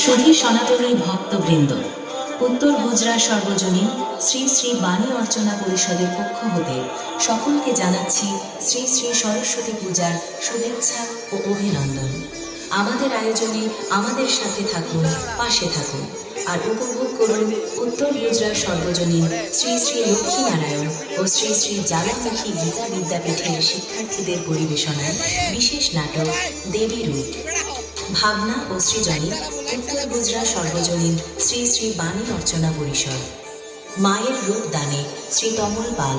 সুধী সনাতনী ভক্তবৃন্দ, উত্তর গুজরাট সর্বজনীন শ্রী শ্রী বাণী অর্চনা পরিষদের পক্ষ হতে সকলকে জানাচ্ছি শ্রী শ্রী সরস্বতী পূজার শুভেচ্ছা ও অভিনন্দন। আমাদের আয়োজনে আমাদের সাথে থাকুন, পাশে থাকুন আর উপভোগ করুন উত্তর গুজরাট সর্বজনীন শ্রী শ্রী লক্ষ্মীনারায়ণ ও শ্রী শ্রী জ্বালামুখী গীতা বিদ্যাপীঠের শিক্ষার্থীদের পরিবেশনায় বিশেষ নাটক দেবী রূপ। ভাবনা ও সৃজনী উত্তর গুজরাট সর্বজনীন শ্রী শ্রী বাণী অর্চনা পরিষদ। মায়ের রূপ দানে শ্রী তমল পাল।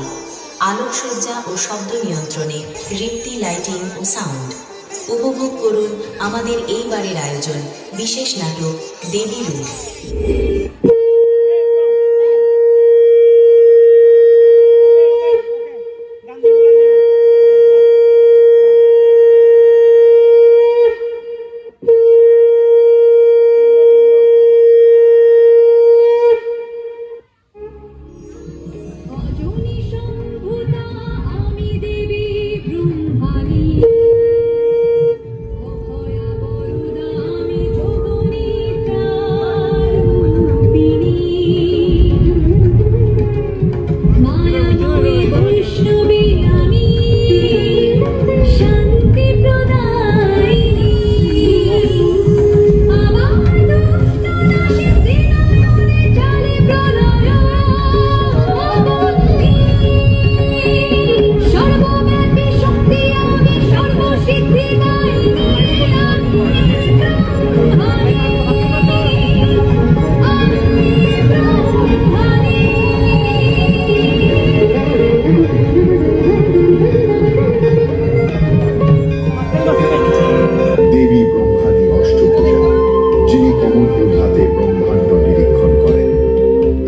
আলোকসজ্জা ও শব্দ নিয়ন্ত্রণে রিপ্তি লাইটিং ও সাউন্ড। উপভোগ করুন আমাদের এইবারের আয়োজন বিশেষ নাটক দেবী রূপ।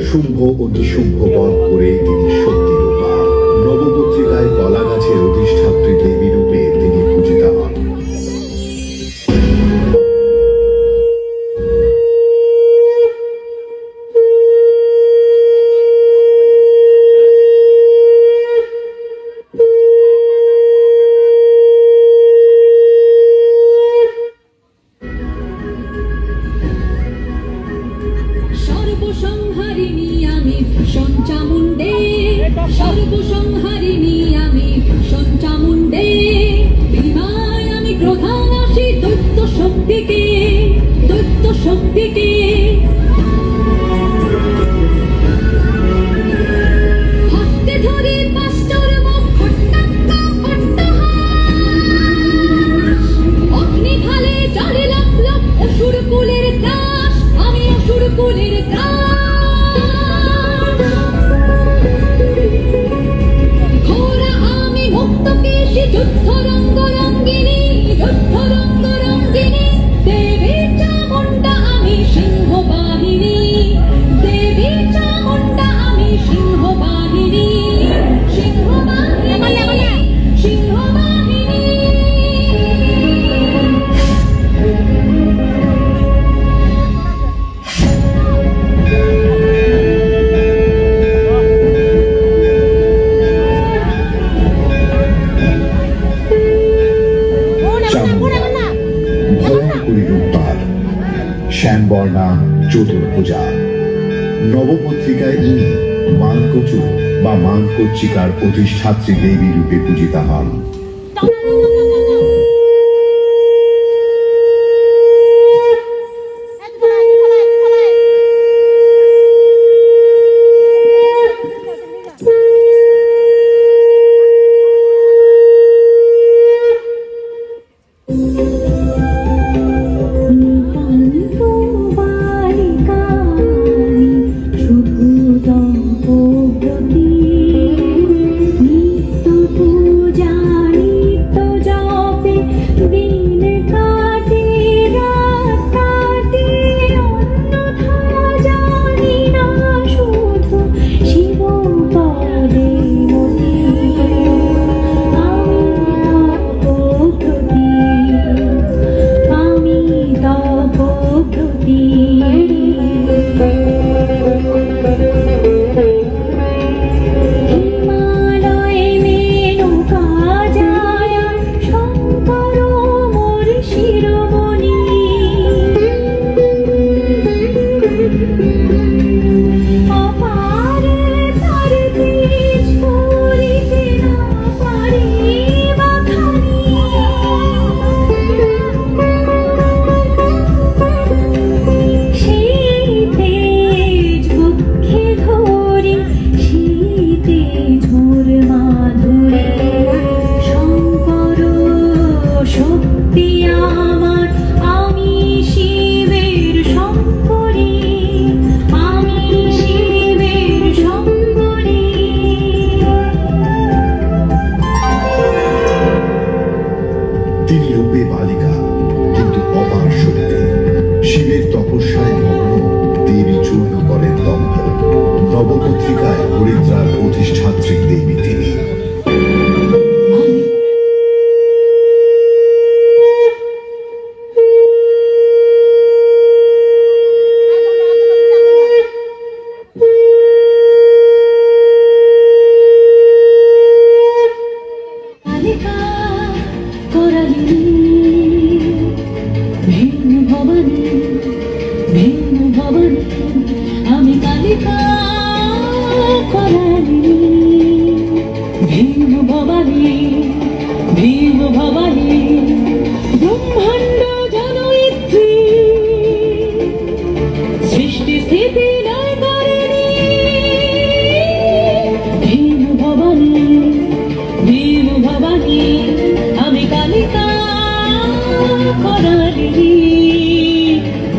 শুম্ভ ও নিশুম্ভ বধ করে তিনি শক্তি রূপা। নবপত্রিকায় কলা গাছের অধিষ্ঠাত্রী দেবী রূপে তিনি পূজিতা হন। সর্বসংহারিণী আমি সঞ্চামুণ্ডে, সর্বসংহারিণী আমি সঞ্চামুণ্ডে, বিমায় আমি প্রধান আসি দৈত্য শক্তিকে, দৈত্য শক্তিকে। হস্তে ধরি পাঁচটার মুখ খট্টাক্কা খট্টাহাস, অগ্নি ঢালে জ্বলে লপ লপ অসুর কুলের ত্রাস, আমি অসুর কুলের ত্রাস। ঘোড়া আমি মুক্তকেশী যুদ্ধ রঙ্গ রঙ্গিনী, যুদ্ধ রঙ্গ রঙ্গিনী। দেবী চামুণ্ডা আমি সিংহ বাহিনী, দেবী চামুণ্ডা আমি সিংহ বাহিনী, সিংহ বাহিনী, সিংহ বাহিনী। ভয়ঙ্করী রূপপাল, শ্যামবর্ণা, চতুর্ভুজা। নবপত্রিকায় ইনি মানকচু বা মানকচ্চিকার অধিষ্ঠাত্রী দেবী রূপে পূজিতা হন। তপস্যায় মগ্ন দেবী চূর্ণ করেন দম্ভ। নবপত্রিকায় হরিদ্রার অধিষ্ঠাত্রী দেবী তিনি। কালিকা করালি ভীম ভবানী ভীম ভবানী আমি কালিকা করালি ভীম ভবানী ভীম ভবানী ব্রহ্মাণ্ড জনয়িত্রী সৃষ্টি স্থিতি লয় করেনি ভীম ভবানী ভীম ভবানী আমি কালিকা করালি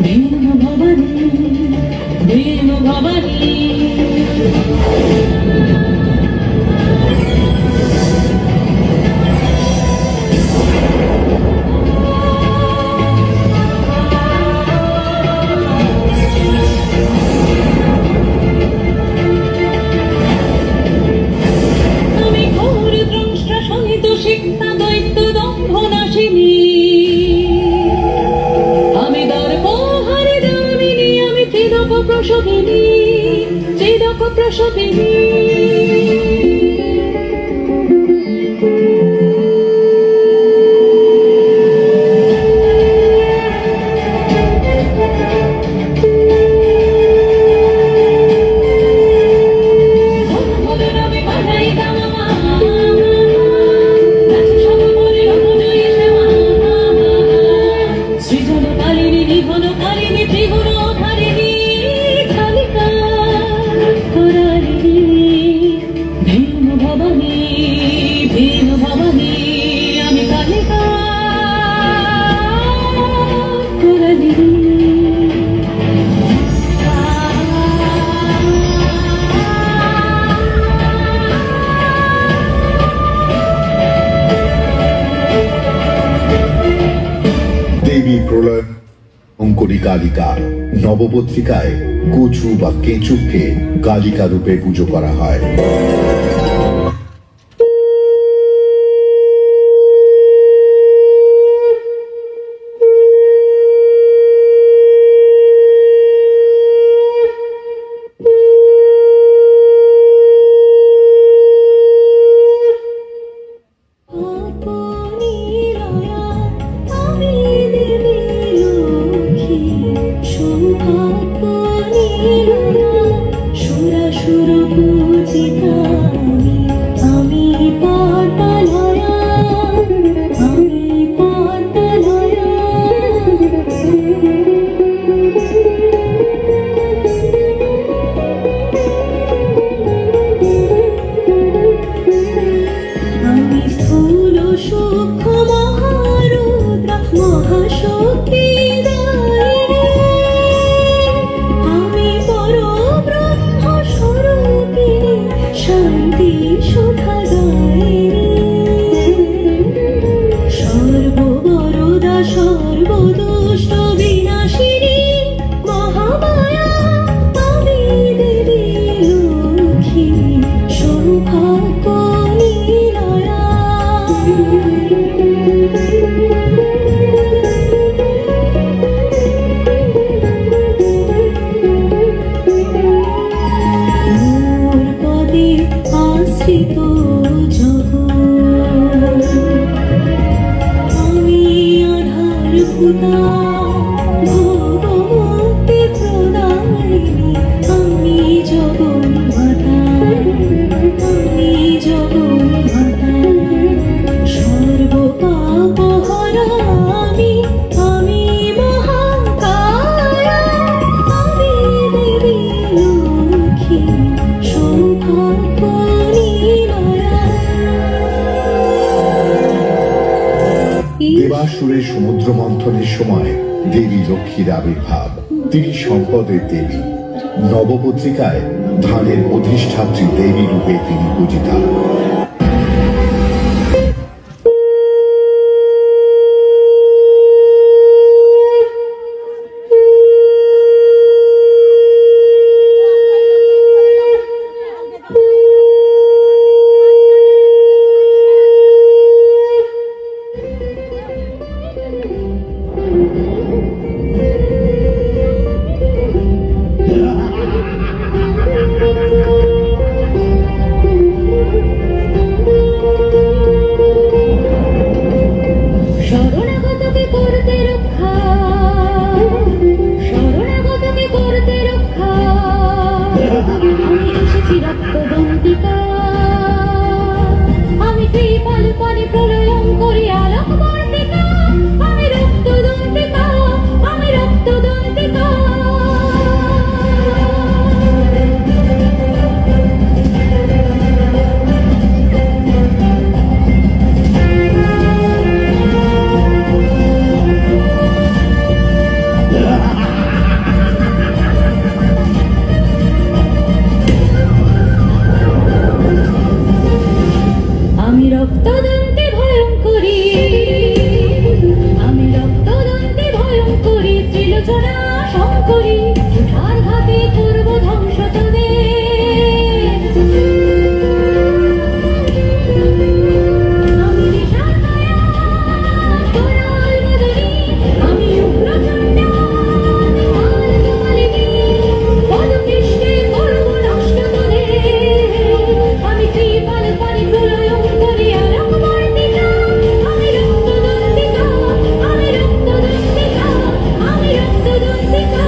ভীম ভবানী ভীম ভবানী। আমি ঘোর দ্রংষ্টা সহিত শিক্ষা দৈত্য দম্ভ নাশিনী আমি দর্পহারি দামিনী আমি ত্রিদক প্রসবিনী ত্রিদক প্রসবিনী। সৃজনকালিনী নিধনকালিনী ত্রিগুণধারিণী কালিকা করালি ভীম ভবানী ভীম ভবানী আমি কালিকা করালি। দেবী প্রলয় অঙ্করী কালিকা। নবপত্রিকায় কচু বা কেঁচুকে কালিকা রূপে পুজো করা হয়। আপনি দয়া আমি দেবী লক্ষ্মী সৌভাগ্য নীলয়া সুরাসুর পূজিতা আমি পাতালয়া আমি পাতালয়া। আমি স্থূল সূক্ষ্ম মহারুদ্রা মহাশক্তি দায়িনী আমি পরব্রহ্ম স্বরূপিণী শান্তি সুধা দায়িনী সর্ববরদা সর্বদুষ্ট বিনাশিনী মহামায়া আমি দেবী লক্ষ্মী সৌভাগ্য নীলয়া। মোর পদে আশ্রিত জগৎ আমি আধার ভূতা ভগবতী প্রদায়িনী আমি জগন্মাতা আমি জগন্মাতা সর্বপাপহরা আমি আমি মহাকায়া আমি দেবী লক্ষ্মী সৌভাগ্য নীলয়া। দেবাসুরের সমুদ্র মন্থনের সময় দেবী লক্ষ্মীর আবির্ভাব। তিনি সম্পদের দেবী। নবপত্রিকায় ধানের অধিষ্ঠাত্রী দেবী রূপে তিনি পূজিতা। শঙ্করী উঠার ঘাতে করব ধ্বংস তোদের। আমি বিশাল কায়া, দয়াল মদনী, আমি উগ্রচণ্ডা, কাল কপালিনী, পদপৃষ্ঠে করব নষ্ট তোদের। আমি ত্রিপাল পানি প্রলয়ঙ্করী আলোকবর্তিকা, আমি রক্তদন্তিকা, আমি রক্তদন্তিকা, আমি রক্তদন্তিকা।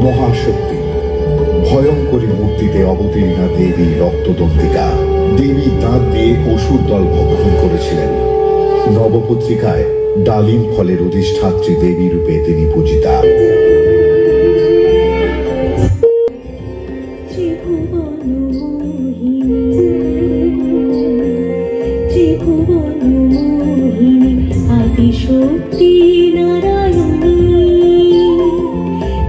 মহাশক্তি ভয়ঙ্করী মূর্তিতে অবতীর্ণা দেবী রক্তদন্তিকা। দেবী দাঁত দিয়ে অসুর দল ভক্ষণ করেছিলেন। নবপত্রিকায় ডালিম ফলের অধিষ্ঠাত্রী দেবী রূপে তিনি পূজিতা। শক্তি নারায়ণী,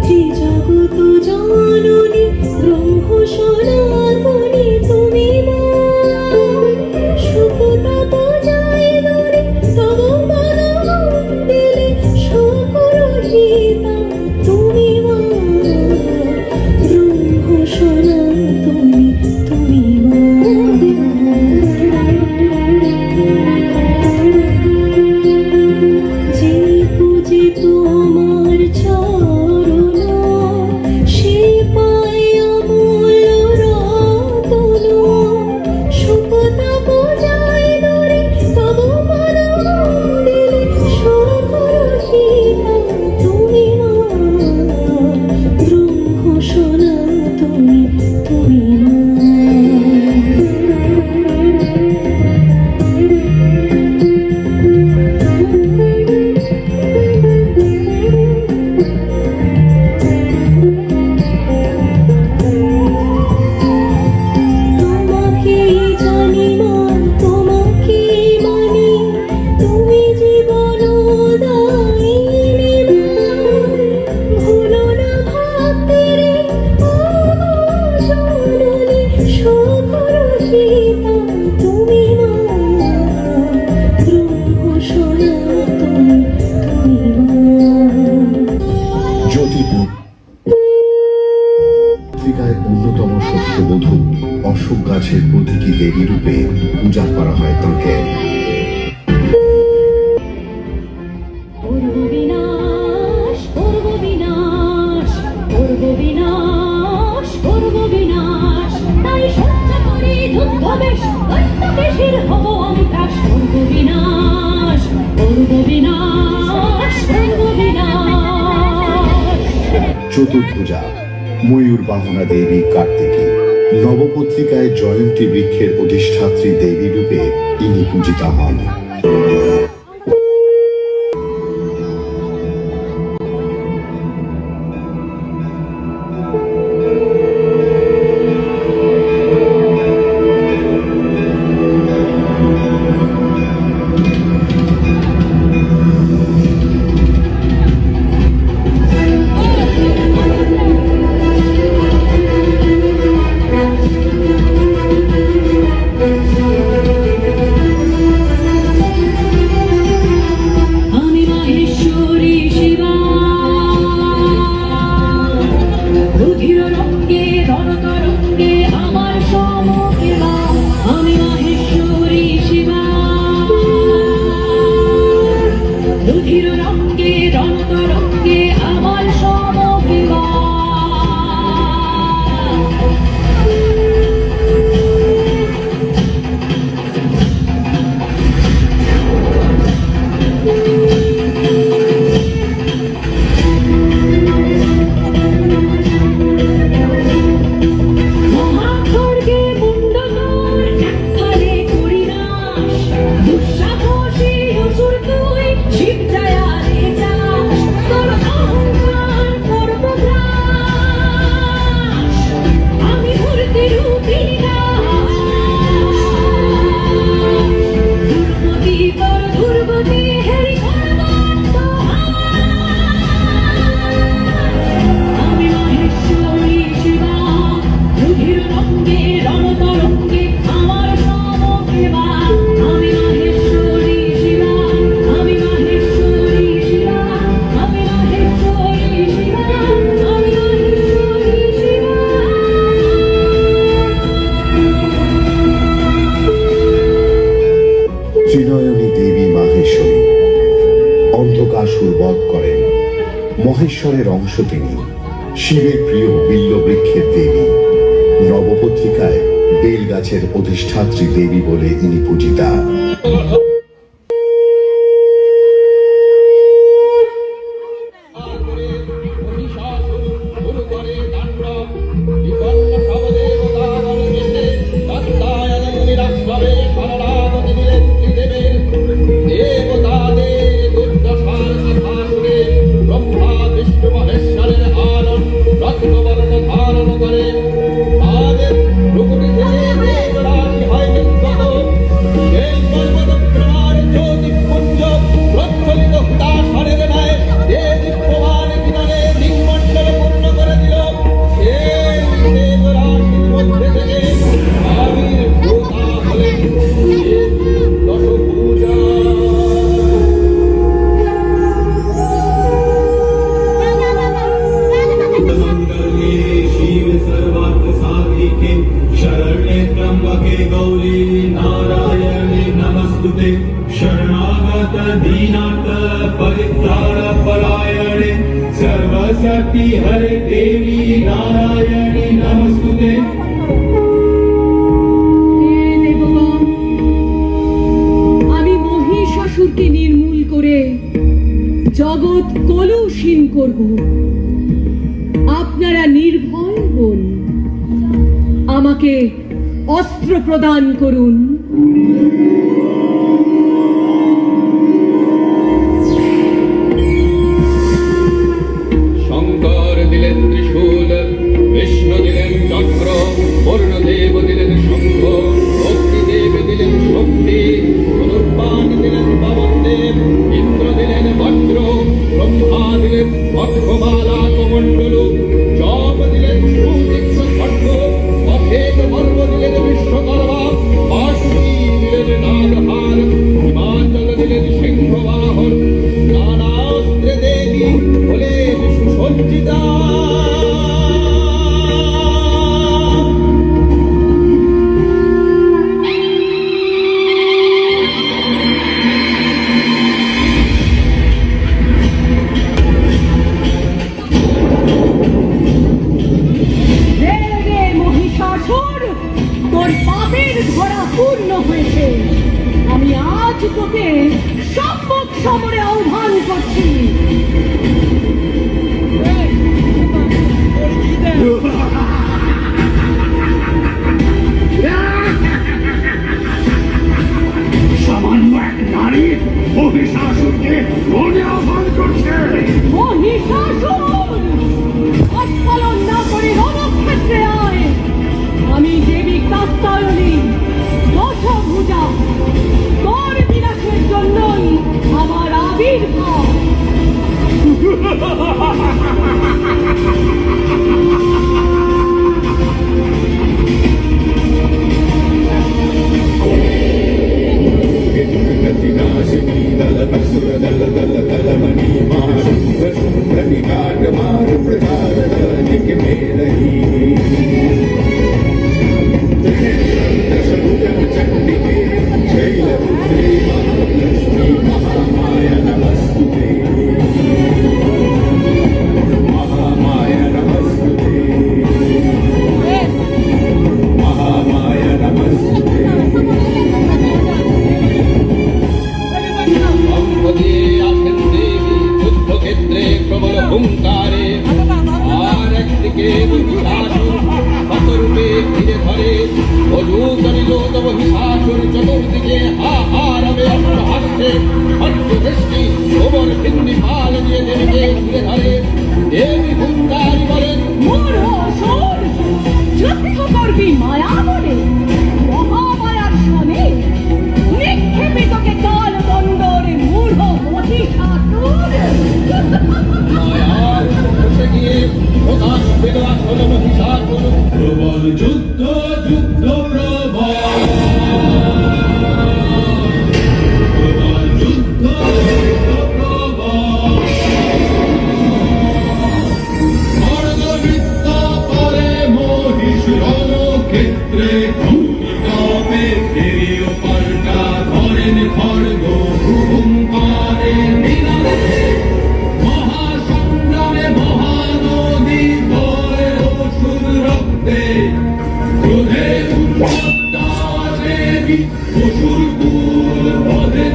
ত্রিজগত জননী, ব্রহ্ম সনাতনী তুমি মা। সুখতাপ জয়দরে তব পদমন্দিরে, সকল সীতা তুমি মা। ব্রহ্ম সনাতনী তুমি মা। যে পূজিত আমার চরণ, সে পায় অমূল্য রতন। সুখতাপ জয়দরে তব পদমন্দিরে, সকল সীতা তুমি মা। ব্রহ্ম সনাতনী তুমি মা। তোমাকে জানি মা, তোমাকে মানি, তুমি জীবন দায়িনী মা। ভুলো না ভক্তের জননী, সকল সীতা তুমি মা। ব্রহ্ম সনাতনী তুমি মা। জ্যোতিপুর পত্রিকায় অন্যতম সত্যবধূ অশোক গাছের প্রতীকী দেবী রূপে পূজা করা হয় তাঁকে। করব বিনাশ, করব বিনাশ, করব বিনাশ, করব বিনাশ। তাই সহ্য করি যুদ্ধ বেশ, দৈত্যকে শির হব আমি ত্রাস। করব বিনাশ, করব বিনাশ, করব বিনাশ। চতুর্ভুজা ময়ূর বাহনা দেবী কার্তিকী। নবপত্রিকায় জয়ন্তী বৃক্ষের অধিষ্ঠাত্রী দেবী রূপে ইনি পূজিতা হন। মহেশ্বরের অংশ তিনি, শিবের প্রিয় বিল্লবৃক্ষের দেবী। নবপত্রিকায় বেলগাছের অধিষ্ঠাত্রী দেবী বলে ইনি পূজিতা। शरणागत दीनाथ परित्राण परायणे सर्वशक्ति हरे देवी नारायणी नमस्तुते। আমি মহিষাসুরকে নির্মূল করে জগৎ কলুষীন করব। আপনারা নির্ভয় হন, আমাকে অস্ত্র প্রদান করুন। শঙ্কর দিলেন ত্রিশূল, বিষ্ণু দিলেন চক্র, বরুণদেব দিলেন শঙ্খ, অগ্নিদেব দিলেন শক্তি, ধনুর্বাণ দিলেন পবনদেব, ইন্দ্র দিলেন বজ্র, ব্রহ্মা দিলেন অক্ষমালা কমণ্ডল, যম দিলেন সুদীপ্ত খড়্গ, অভেদ পর্ব দিলেন বিশ্বকর্মা, বাসুকী দিলেন নাগহার, হিমাচল দিলেন সিংহবাহন, নানাস্ত্রে দেবী হলেন সুসজ্জিতা। তোর পাপের ধরা পূর্ণ হয়েছে। আমি আজ তোকে সম্মুখ সমরে আহ্বান করছি। সামান্য এক নারী মহিষাসুরকে মনে আহ্বান করছে। মহিষাসুর, অস্খলন না করে রণক্ষেত্রে আয়। আমি দেবী কাত্যায়নী দশভুজা, তোর বিনাশের জন্যই আমার আবির্ভাব। হুঙ্কারে আর একদিকে মহিষাসুর শতরূপে ঘিরে ধরে, অজু করিল তব মহিষাসুর চতুর্দিকে হাহারবে অষ্টহাস্যে, অষ্টদৃষ্টি ওমর ভিন্নি পাল দিয়ে দেবীকে ঘিরে ধরে। দেবী হুঙ্কারি বলেন, মূঢ় অসুর, যুদ্ধ করবি মায়া বলে, মহামায়ার সনে নিক্ষেপিতকে কাল দণ্ডরে মূঢ় মহিষাসুর। মায়ার বসে গিয়ে প্রকাশ পেল আসল মহিষাসুর। প্রবল যুদ্ধ যুদ্ধ প্রবল, প্রবল যুদ্ধ যুদ্ধ প্রবল, স্বর্গবৃত্ত করে মহিষ রণক্ষেত্র পদ্মা দেবী অসুর কুল বধে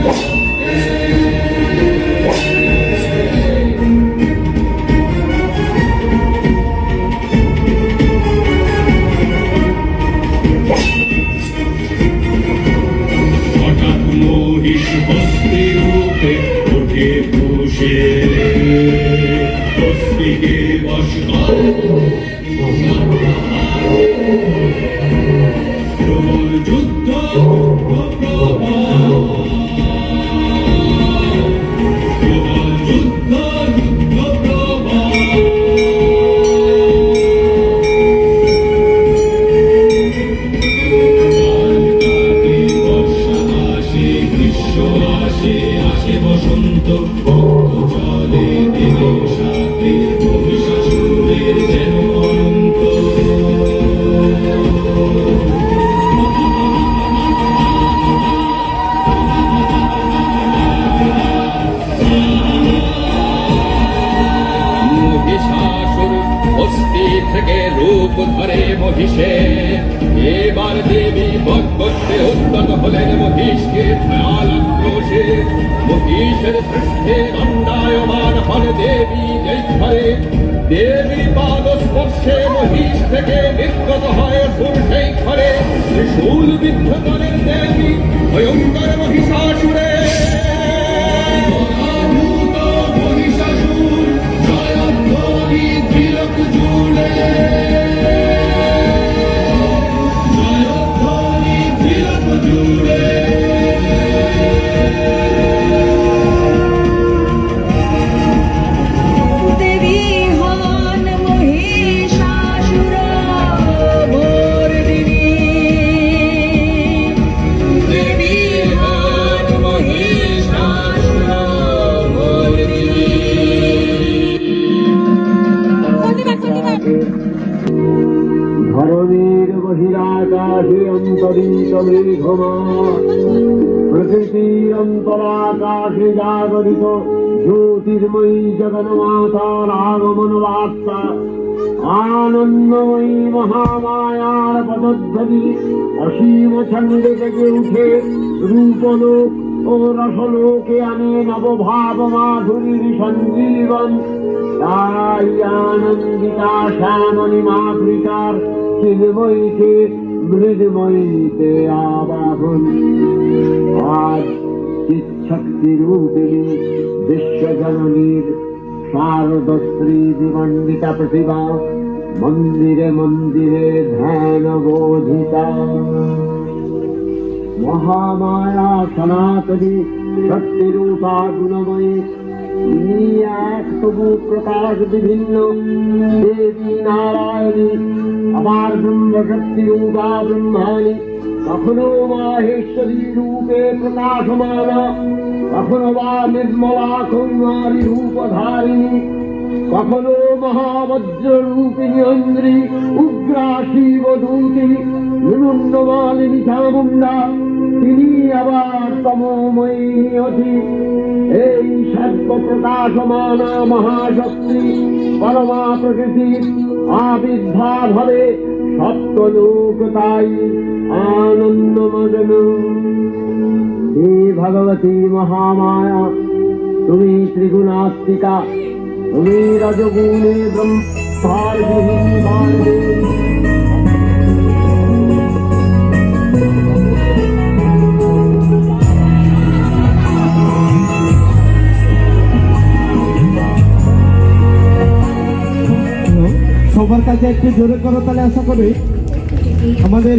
হঠাৎ মহিষ হস্তি রূপে ওঠে পুষে হস্তিকে বশ করে প্রবল যুদ্ধ প্রবল যুদ্ধ প্রবল আসে বসন্ত চলে দিনের সাথে মহিষাসুরের যেন অনন্ত মহিষাসুর হস্তি থেকে রূপ ধরে মহিষে এবার দেবী বধ করতে উদ্যত হলেন মহিষকে ভয়াল আক্রোশে মহিষের পৃষ্ঠে দণ্ডায়মান হন দেবী যেই ঘরে দেবী পাদ স্পর্শে মহিষ থেকে নির্গত হয় অসুর সেই ঘরে ত্রিশূল বিদ্ধ করেন দেবী ভয়ঙ্কর মহিষাসুরে মহিষাসুর জয়ধ্বনি তিলক জুড়ে দেবী হন মহিষাসুর মর্দিনী। দেবী হন মহিষাসুর মর্দিনী। ধরণীর বহিরাকাশে অন্তরিত মেঘমা প্রকৃতির অন্তরাকাশে জাগরিত জ্যোতির্ময়ী জগন্মাতার আগমন বার্তা আনন্দময়ী মহামায়ার পদধ্বনি অসীম ছন্দে থেকে উঠে রূপলোক ও রসলোকে আনে নবভাব মাধুরীর সঞ্জীবন। তাই আনন্দিতা শ্যামণী মাতৃকার চিন্ময়ীকে মৃদময়ীতে আবাহন। আজ চিৎশক্তি রূপিণী বিশ্বজননীর শারদশ্রী বিমণ্ডিতা প্রতিভা মন্দিরে মন্দিরে ধ্যান বোধিতা। মহামায়া সনাতনী শক্তিরূপা গুণময়ী তিনি এক তবু প্রকাশ বিভিন্ন দেবী নারায়ণী আমার ব্রহ্মশক্তি রূপা ব্রহ্মাণী কখনো মাহেশ্বরী রূপে প্রকাশমানা কখনো বা নির্মলা কৌমারী রূপধারিণী কখনো মহাবজ্র রূপিণী অন্ধ্রী উগ্রা শিবদূতি নিমুন্নমালিনী চামুণ্ডা তিনি আবার তমোময়ী অধি। এই সর্ব প্রকাশমানা মহাশক্তি পরমা প্রকৃতির আবির্ভাব হবে সপ্তলোক তাই আনন্দমগ্ন। হে ভগবতী মহামায়া তুমি ত্রিগুণাত্মিকা তুমি রজগুণে ব্রহ্মার বিহীন সবার কাছে একটু জোরে করো তাহলে আশা করি আমাদের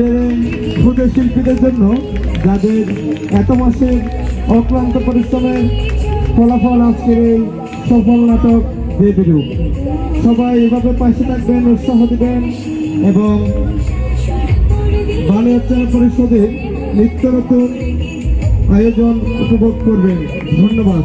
ক্ষুদ্র শিল্পীদের জন্য যাদের এত মাসের অক্লান্ত পরিশ্রমের ফলাফল আজকের এই সফল নাটক দেবী রূপ। সবাই এভাবে পাশে থাকবেন, উৎসাহ দিবেন এবং বাণী অর্চনা পরিষদের নিত্য নতুন আয়োজন উপভোগ করবেন। ধন্যবাদ।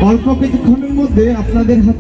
অল্প কিছুক্ষণের মধ্যে আপনাদের হাতে